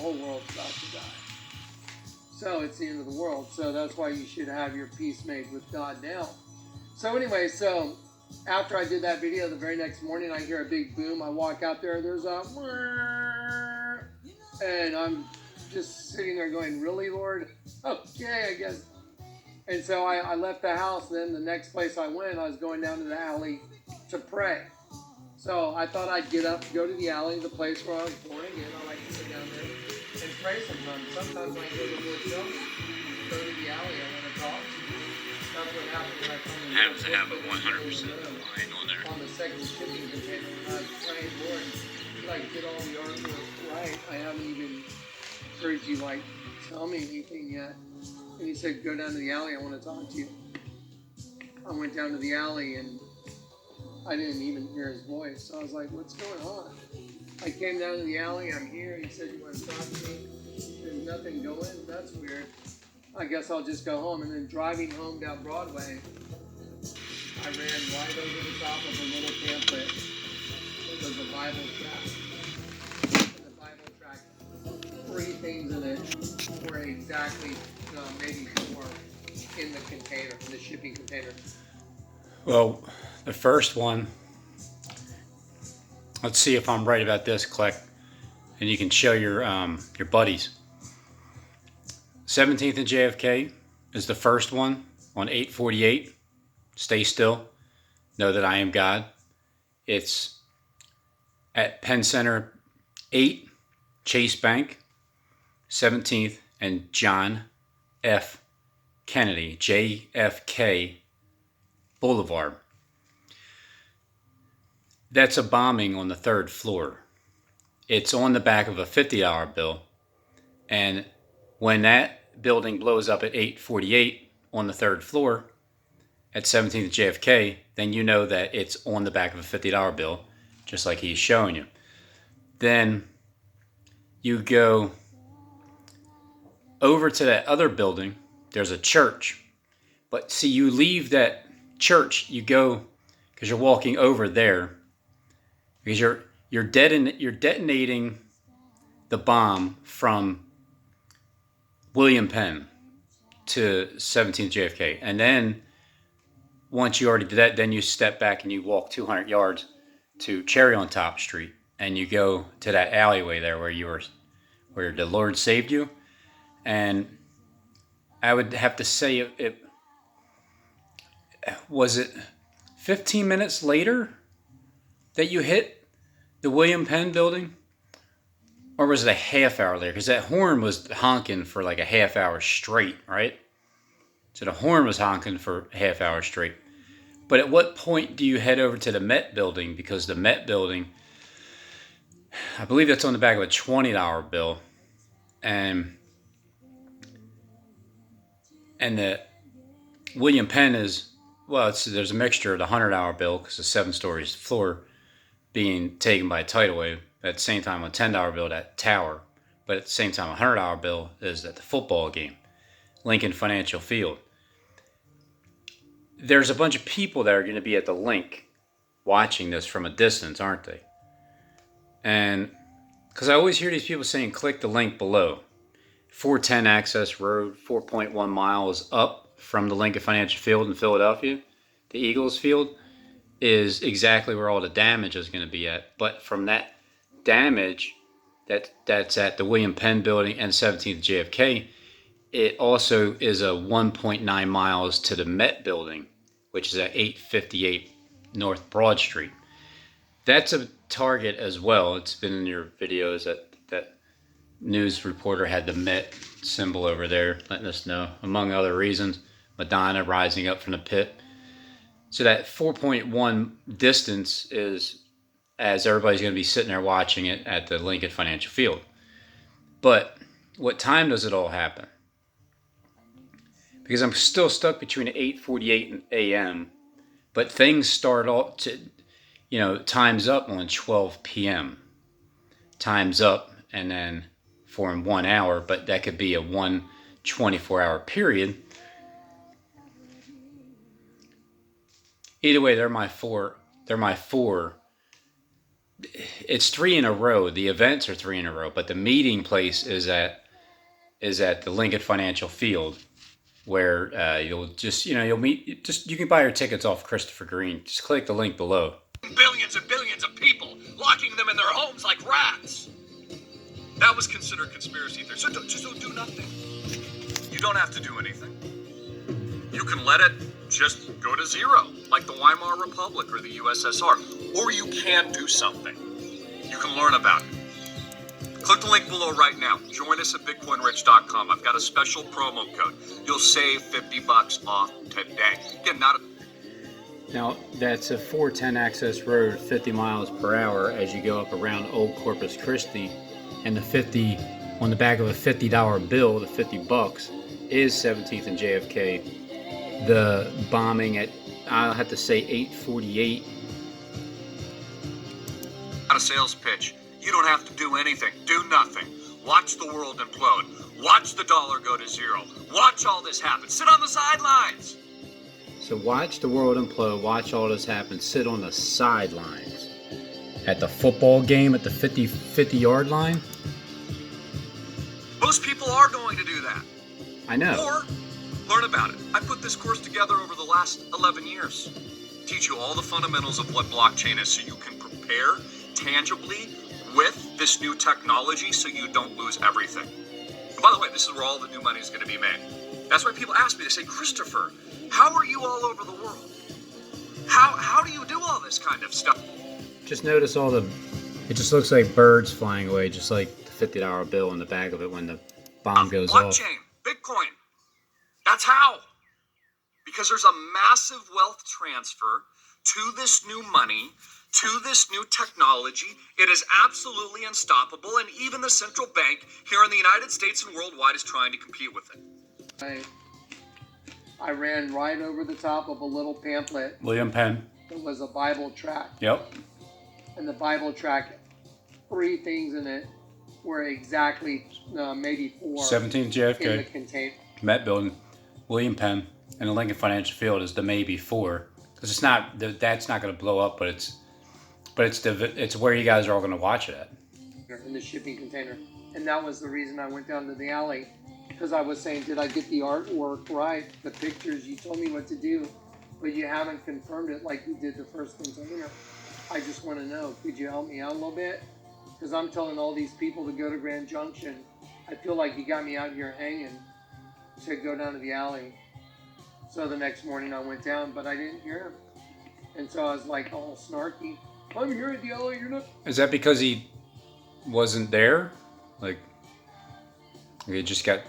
whole world's about to die. So it's the end of the world. So that's why you should have your peace made with God now. So anyway, so after I did that video, the very next morning, I hear a big boom. I walk out there, there's a, and I'm just sitting there going, really, Lord? Okay, I guess. And so I left the house. Then the next place I went, I was going down to the alley to pray. So I thought I'd get up, go to the alley, the place where I was born again. I like to sit down there and pray sometimes. Sometimes when I go to the Lord's house, go to the alley, I want to talk. That's what happens when I come in. Happens to have a 100% line on there. On the second shipping container, I was praying, Lord, like, get all the artwork right. I haven't even heard you, like, tell me anything yet. And he said, go down to the alley, I want to talk to you. I went down to the alley, and I didn't even hear his voice. So I was like, what's going on? I came down to the alley, I'm here. He said, you want to talk to me? There's nothing going. That's weird. I guess I'll just go home. And then driving home down Broadway, I ran right over the top of a little pamphlet. It was a Bible tract. And the Bible tract, 3 things in it were exactly, maybe 4 in the container, in the shipping container. Well, the first one, let's see if I'm right about this, Click, and you can show your buddies. 17th and JFK is the first one on 848. Stay still. Know that I am God. It's at Penn Center 8, Chase Bank, 17th and John F. Kennedy, JFK Boulevard. That's a bombing on the 3rd floor. It's on the back of a $50 bill. And when that building blows up at 848 on the 3rd floor at 17th and JFK, then you know that it's on the back of a $50 bill, just like he's showing you. Then you go over to that other building. There's a church. But see, you leave that church, you go, because you're walking over there, because you're detonating the bomb from William Penn to 17th JFK. And then once you already did that, then you step back and you walk 200 yards to Cherry on Top Street, and you go to that alleyway there where the Lord saved you. And I would have to say it was it 15 minutes later that you hit the William Penn building? Or was it a half hour later? Because that horn was honking for like a half hour straight, right? So the horn was honking for a half hour straight. But at what point do you head over to the Met building? Because the Met building, I believe that's on the back of a $20 bill. And the William Penn is, well, there's a mixture of the $100 bill, because the 7 stories floor being taken by a tidal wave. At the same time, a $10 bill, that tower. But at the same time, a $100 bill is at the football game, Lincoln Financial Field. There's a bunch of people that are going to be at the link watching this from a distance, aren't they? And because I always hear these people saying, click the link below. 410 Access Road, 4.1 miles up from the Lincoln Financial Field in Philadelphia, the Eagles Field, is exactly where all the damage is going to be at. But from that damage that's at the William Penn building and 17th JFK, it also is a 1.9 miles to the Met building, which is at 858 North Broad Street. That's a target as well. It's been in your videos that news reporter had the Met symbol over there, letting us know, among other reasons, Madonna rising up from the pit. So that 4.1 distance is as everybody's going to be sitting there watching it at the Lincoln Financial Field. But what time does it all happen? Because I'm still stuck between 8:48 a.m., but things start off to, time's up on 12 p.m. Time's up, and then for in 1 hour, but that could be a 24-hour period. Either way, they're my four it's 3 in a row. The events are 3 in a row, but the meeting place is at the Lincoln Financial Field, where you'll just you'll meet. Just you can buy your tickets off Christopher Green. Just click the link below. Billions and billions of people, locking them in their homes like rats. That was considered conspiracy theory. So just don't do nothing. You don't have to do anything. You can let it just go to zero, like the Weimar Republic or the USSR. Or you can do something. You can learn about it. Click the link below right now. Join us at BitcoinRich.com. I've got a special promo code. You'll save $50 off today. Again, Now, that's a 410 access road, 50 miles per hour as you go up around Old Corpus Christi. And the 50 on the back of a $50 bill, the 50 bucks, is 17th and JFK. The bombing at, I'll have to say, 848. Not a sales pitch. You don't have to do anything. Do nothing. Watch the world implode. Watch the dollar go to zero. Watch all this happen. Sit on the sidelines. So watch the world implode, watch all this happen, sit on the sidelines. At the football game at the 50-yard line? Most people are going to do that. I know. Or learn about it. I put this course together over the last 11 years. Teach you all the fundamentals of what blockchain is so you can prepare tangibly with this new technology so you don't lose everything. And by the way, this is where all the new money is going to be made. That's why people ask me, they say, Christopher, how are you all over the world? How do you do all this kind of stuff? Just notice it just looks like birds flying away, just like the $50 bill in the back of it when the bomb goes off. Blockchain, Bitcoin. That's how. Because there's a massive wealth transfer to this new money, to this new technology. It is absolutely unstoppable, and even the central bank here in the United States and worldwide is trying to compete with it. I ran right over the top of a little pamphlet. William Penn. It was a Bible tract. Yep. And the Bible tract, 3 things in it were exactly, maybe 4. 17th JFK. In the container. Met building, William Penn, and the Lincoln Financial Field is the maybe 4. Because it's not, that's not going to blow up, but it's where you guys are all going to watch it at. In the shipping container. And that was the reason I went down to the alley. Because I was saying, did I get the artwork right? The pictures, you told me what to do, but you haven't confirmed it like you did the first container. I just want to know, could you help me out a little bit? Because I'm telling all these people to go to Grand Junction. I feel like you got me out here hanging to go down to the alley. So the next morning I went down, but I didn't hear him. And so I was like all snarky. I'm here at the alley, you're not. Is that because he wasn't there? Like, he just got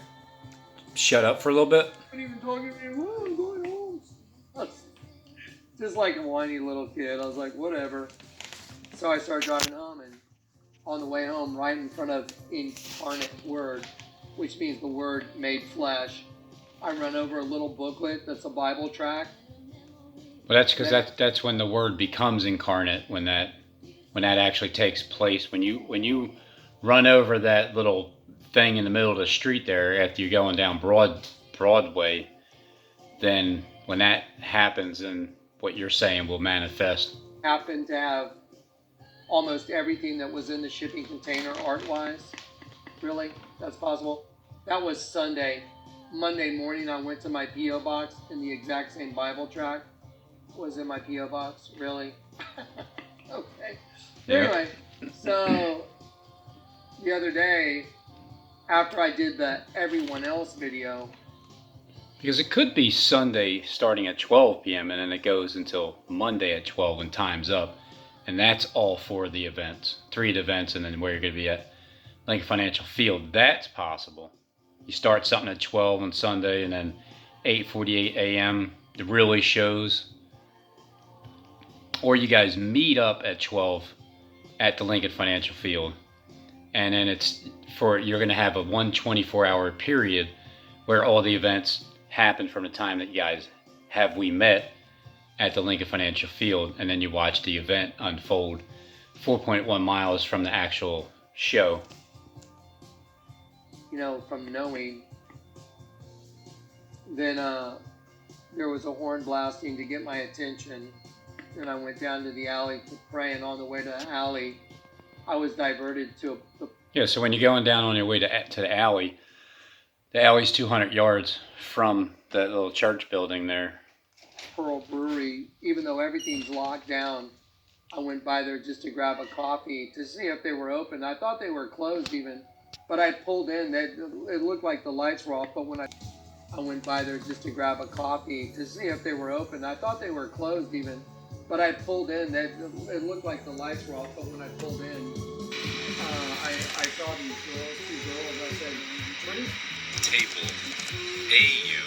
shut up for a little bit? Not even talking to me. Oh, I'm going home. Just like a whiny little kid. I was like, whatever. So I started driving home, and on the way home, right in front of Incarnate Word, which means the Word made flesh, I run over a little booklet that's a Bible tract. Well, that's because that's when the Word becomes incarnate. When that actually takes place. When you run over that little thing in the middle of the street there after you're going down Broadway, then when that happens, then what you're saying will manifest. Happened to have almost everything that was in the shipping container art-wise. Really? That's possible? That was Sunday. Monday morning I went to my P.O. box and the exact same Bible tract was in my P.O. box. Really? Okay. Yeah. Anyway, so the other day, after I did the everyone else video. Because it could be Sunday starting at 12 p.m. and then it goes until Monday at 12 when time's up. And that's all for the events. 3 events and then where you're going to be at Lincoln Financial Field. That's possible. You start something at 12 on Sunday and then 8:48 a.m. the really shows. Or you guys meet up at 12 at the Lincoln Financial Field. And then you're going to have a 24-hour period where all the events happen from the time that you guys we met at the Lincoln Financial Field, and then you watch the event unfold 4.1 miles from the actual show. You know, from knowing, then there was a horn blasting to get my attention. and I went down to the alley to pray, and on the way to the alley, I was diverted to the Yeah, so when you're going down on your way to the alley's 200 yards from that little church building there. Pearl Brewery. Even though everything's locked down, I went by there just to grab a coffee to see if they were open. I thought they were closed even, but I pulled in. It looked like the lights were off, but when I went by there just to grab a coffee to see if they were open. I thought they were closed even, but I pulled in. It looked like the lights were off, but when I pulled in, I saw these two girls. I said, "What is Table AU.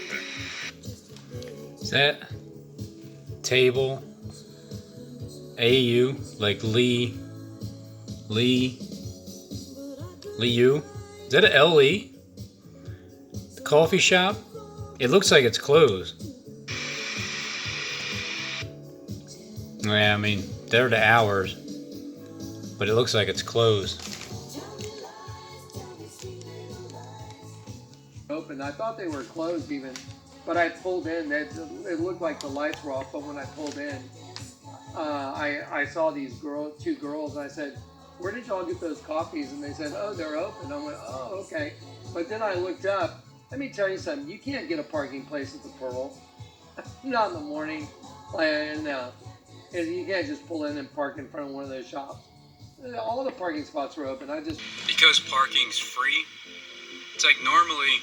Okay. Is that table AU like Lee U? Is that a LE? The coffee shop? It looks like it's closed. Yeah, I mean, they're the hours, but it looks like it's closed. open?" I thought they were closed even, but I pulled in. It looked like the lights were off, but when I pulled in, I saw these two girls. I said, "Where did y'all get those coffees?" And they said, "Oh, they're open." I went, "Oh, okay." But then I looked up. Let me tell you something. You can't get a parking place at the Pearl. Not in the morning. And you can't just pull in and park in front of one of those shops. All the parking spots were open. Because parking's free. It's like normally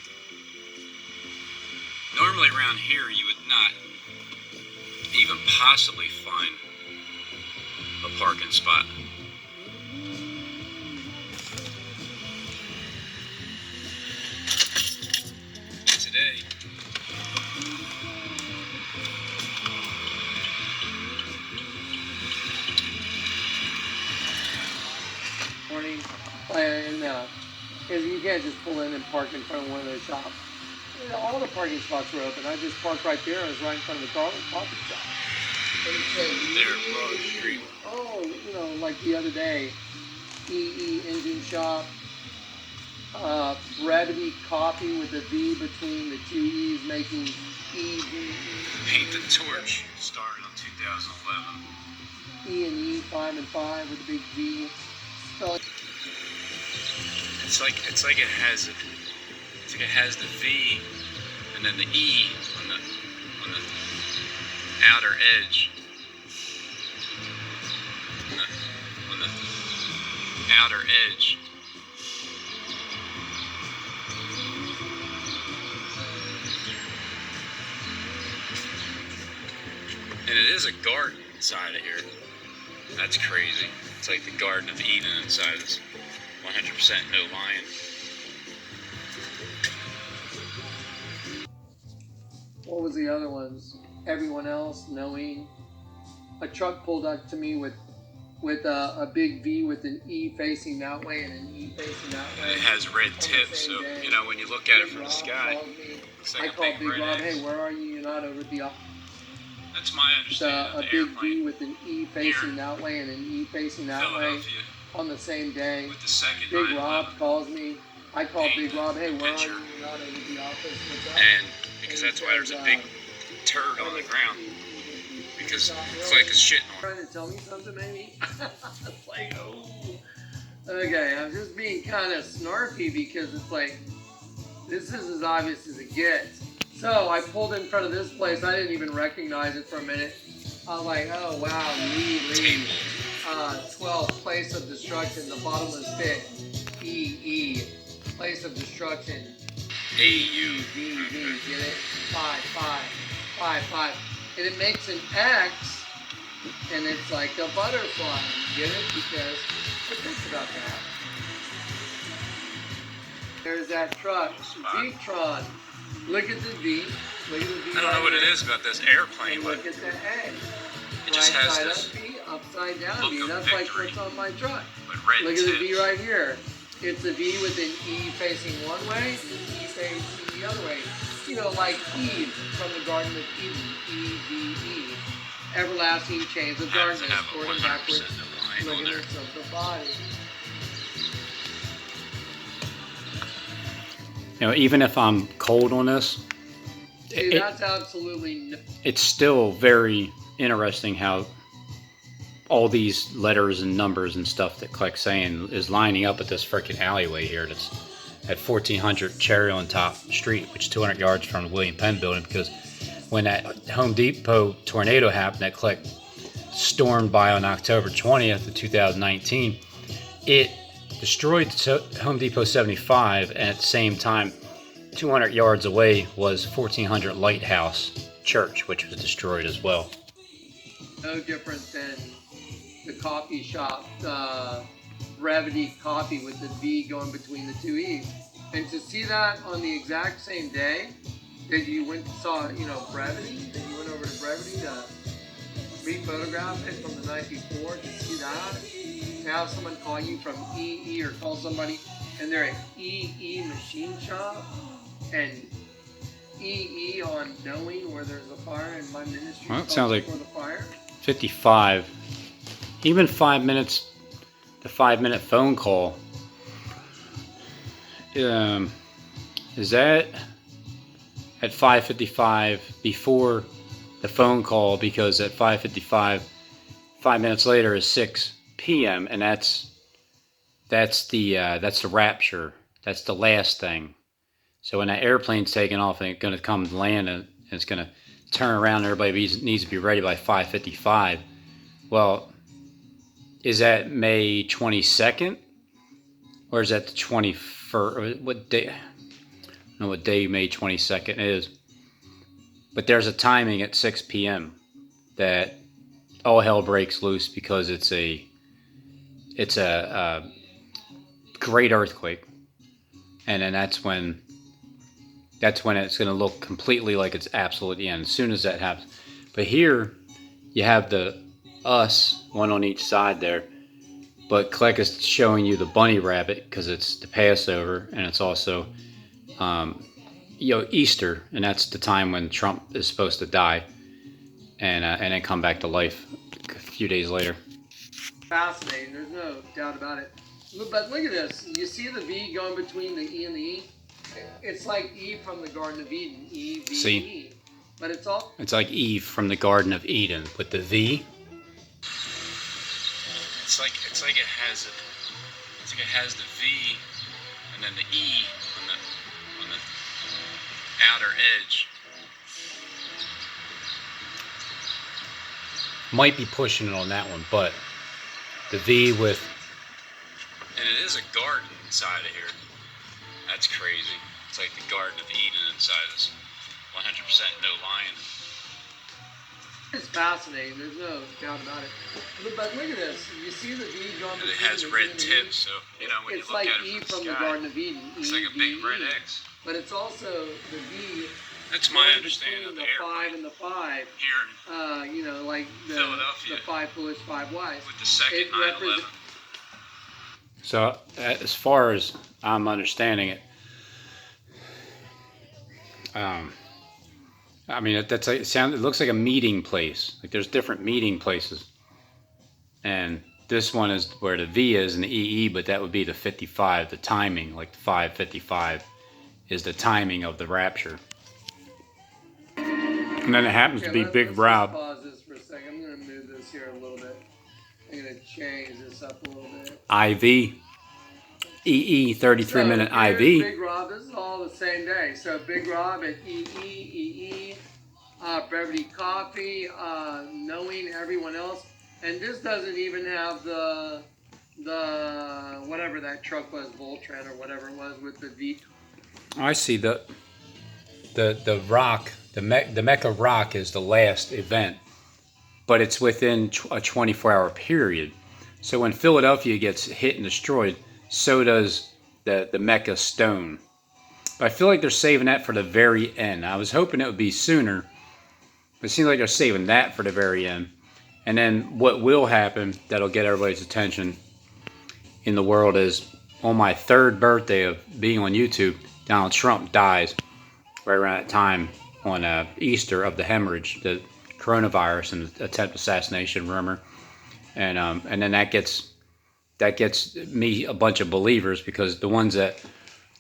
around here you would not even possibly find a parking spot. Today, morning. And you can't just pull in and park in front of one of those shops. All the parking spots were open. I just parked right there. I was right in front of the coffee shop. And it said, there, Broad Street. oh, like the other day, EE Engine Shop, Brevity Coffee with a V between the two E's, making EVE. Paint the Torch started in 2011. E&E 5 and 5 with a big V. Spelling. It's like it has the V and then the E on the outer edge. On the outer edge. And it is a garden inside of here. That's crazy. It's like the Garden of Eden inside this. 100% no lion. What was the other ones? Everyone else knowing. A truck pulled up to me with a big V with an E facing that way and an E facing that way. It has red tips, so you know when you look at it from the sky, looks like I called Big Rob, X. "Hey, where are you? You're not over at the office." That's my understanding A of the big airplane. V with an E facing that way and an E facing that way Philadelphia on the same day. with the second Big 9/11. Rob calls me. I called Paint Big Rob, "Hey, where are picture. you? You're not over at the office." What's up? And because And that's he why there's a says, big turd on the ground. Because Click is shitting on it. Trying to tell me something, maybe? It's like, oh. Okay, I'm just being kind of snarky because it's like, this is as obvious as it gets. So I pulled in front of this place. I didn't even recognize it for a minute. I was like, oh, wow, Lee. 12, place of destruction, the bottomless pit. EE, place of destruction. AU. V, get it? 5, 5, 5, 5. And it makes an X, and it's like a butterfly. Get it? Because it thinks about that. There's that truck, Jeep-tron. Look at the V. Look at the V. I don't know what it is about this airplane, And but look at the A. it just Right has side this up V, upside down look V. of That's like victory. what's on my truck. with red Look at the V tips. right here. It's a V with an E facing one way, and an E facing the other way. You know, like Eve from the Garden of Eden. E-V-E. Everlasting chains of Happens darkness, to have a forward and 100% backwards, line on there. ligaments of the body. You know, even if I'm cold on this, See, that's absolutely no. it's still very interesting how all these letters and numbers and stuff that Click's saying is lining up at this freaking alleyway here that's at 1400 Cherry on Top Street, which is 200 yards from the William Penn building, because when that Home Depot tornado happened that Click stormed by on October 20th of 2019, it destroyed Home Depot 75, and at the same time 200 yards away was 1400 Lighthouse Church, which was destroyed as well. No different than the coffee shop, Brevity Coffee with the V going between the two E's. And to see that on the exact same day that you went and saw, Brevity, that you went over to Brevity to re-photograph it from the night before, to see that, to have someone call you from EE or call somebody and they're at EE Machine Shop and EE on knowing where there's a fire in my ministry. Well, it sounds like the fire. 55. Even 5 minutes, the 5-minute phone call. Is that at 5:55 before the phone call? Because at 5:55, 5 minutes later is 6 p.m. and that's the Rapture. That's the last thing. So when that airplane's taking off and it's going to come land and it's going to turn around, and everybody needs to be ready by 5:55. Well, is that May 22nd? Or is that the 21st? What day? I don't know what day May 22nd is. But there's a timing at 6 p.m. that all hell breaks loose, because it's a great earthquake. And then that's when it's going to look completely like it's absolutely the end as soon as that happens. But here you have us, one on each side there, but Click is showing you the bunny rabbit because it's the Passover, and it's also Easter, and that's the time when Trump is supposed to die and then come back to life a few days later. Fascinating, there's no doubt about it. But look at this, you see the V going between the E and the E? It's like Eve from the Garden of Eden, E, V, See? E. But it's like Eve from the Garden of Eden with the V. It's like it has the V and then the E on the outer edge. Might be pushing it on that one, but the V with... And it is a garden inside of here. That's crazy. It's like the Garden of Eden inside is 100% no lion. It's fascinating, there's no doubt about it. But look at this, you see the V going between It has the red E and tips, so when you it's look like at it E from from the sky, Garden of Eden. it's E, like a V, big red E. X. But it's also the V. That's my going understanding of between the the 5 airplane and the 5. here in Like Philadelphia. the 5 foolish, 5 wise. with the second 9/11. So as far as I'm understanding it, I mean, it looks like a meeting place. Like there's different meeting places, and this one is where the V is in the EE, but that would be the 55, the timing. Like 5:55 is the timing of the Rapture. And then it happens to be Big Rob. Let's pause this for a second. I'm going to move this here a little bit. I'm going to change this up a little bit. IV. EE 33-minute here's IV. Big Rob. This is all the same day. So Big Rob at EE, Brevity Coffee, knowing everyone else. And this doesn't even have the whatever that truck was, Voltron or whatever it was with the V. I see the rock, the Mecca Rock is the last event, but it's within a 24-hour period. So when Philadelphia gets hit and destroyed, so does the Mecca Stone. But I feel like they're saving that for the very end. I was hoping it would be sooner, but it seems like they're saving that for the very end. And then what will happen that'll get everybody's attention in the world is on my 3rd birthday of being on YouTube, Donald Trump dies right around that time on Easter of the hemorrhage, the coronavirus and the attempt assassination rumor. And then that gets me a bunch of believers, because the ones that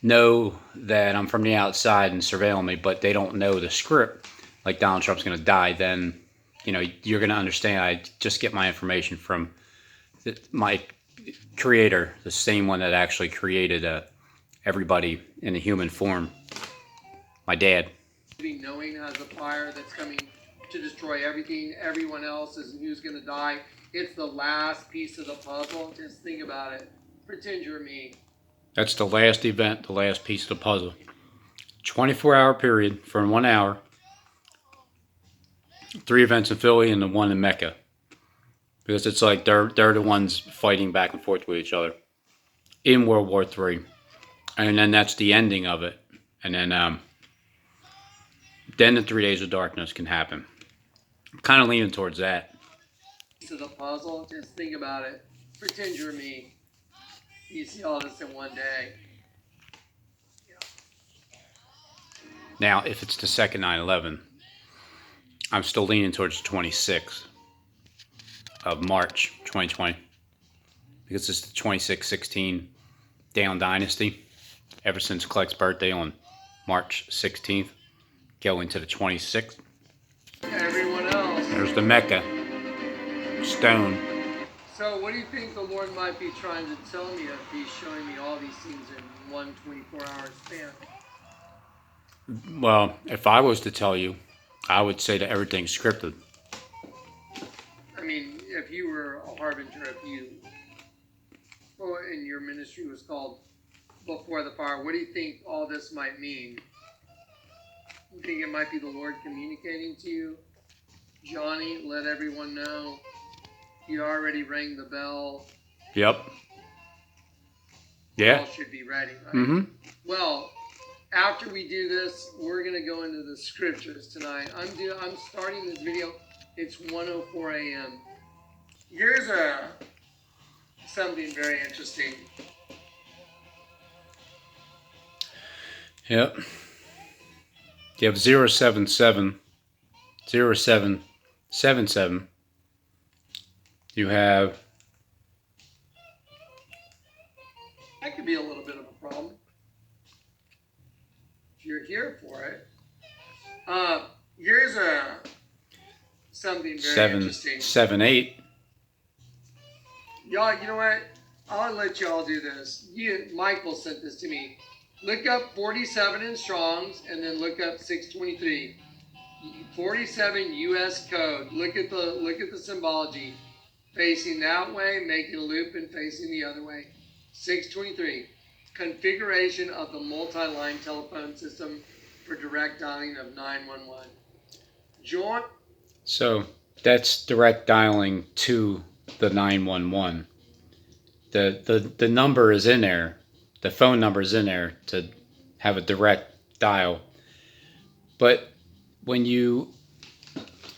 know that I'm from the outside and surveil me, but they don't know the script, like Donald Trump's going to die, then, you know, you're going to understand. I just get my information from my creator, the same one that actually created everybody in a human form, my dad. Knowing has a fire that's coming to destroy everything, everyone else is who's going to die. It's the last piece of the puzzle. Just think about it. Pretend you're me. That's the last event, the last piece of the puzzle. 24-hour period for 1 hour. 3 events in Philly and the 1 in Mecca. Because it's like they're the ones fighting back and forth with each other in World War III. And then that's the ending of it. And then the 3 days of darkness can happen. I'm kind of leaning towards that. To the puzzle, just think about it. Pretend you're me. You see all this in one day. Now, if it's the second 9/11, I'm still leaning towards the 26th of March 2020. Because it's the 2616 down dynasty. Ever since Kleck's birthday on March 16th, going to the 26th. Everyone else. There's the Mecca stone. So what do you think the Lord might be trying to tell me if He's showing me all these things in one 24-hour span? Well, if I was to tell you, I would say that everything's scripted. I mean, if you were a harbinger, if you, and your ministry was called Before the Fire, what do you think all this might mean? You think it might be the Lord communicating to you? Johnny, let everyone know. You already rang the bell. Yep. Yeah. All should be ready, right? Mm-hmm. Well, after we do this, we're going to go into the scriptures tonight. I'm starting this video. It's 1:04 a.m. Here's something very interesting. Yep. You have 077, 0777. You have... That could be a little bit of a problem. If you're here for it. Here's something very interesting. 778. Y'all, you know what? I'll let y'all do this. Michael sent this to me. Look up 47 in Strong's and then look up 623. 47 U.S. code. Look at the symbology. Facing that way, making a loop and facing the other way. 623. Configuration of the multi-line telephone system for direct dialing of 911. John? So that's direct dialing to the 911. The number is in there. The phone number is in there to have a direct dial. But when you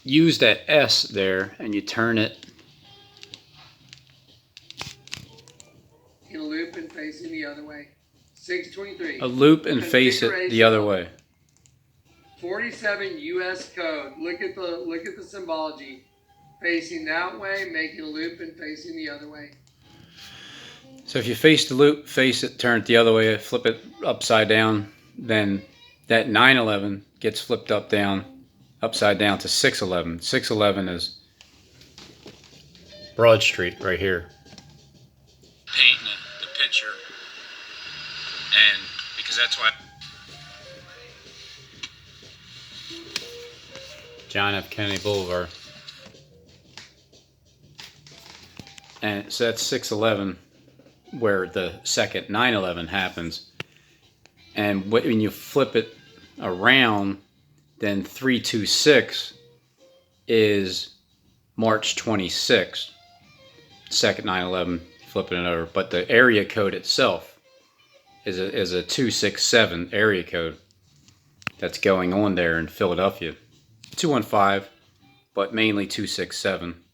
use that S there and you turn it in a loop and facing the other way. 623. a loop and face it the other way. 47 U.S. code. Look at the symbology. Facing that way, making a loop and facing the other way. So if you face the loop, face it, turn it the other way, flip it upside down, then that 911 gets flipped upside down to 611. 611 is Broad Street right here. Painting the picture, and because that's why John F. Kennedy Boulevard, and so that's 611 where the second 911 happens. And when you flip it around, then 326 is March 26th, second 911, flipping it over. But the area code itself is a 267 area code that's going on there in Philadelphia. 215, but mainly 267.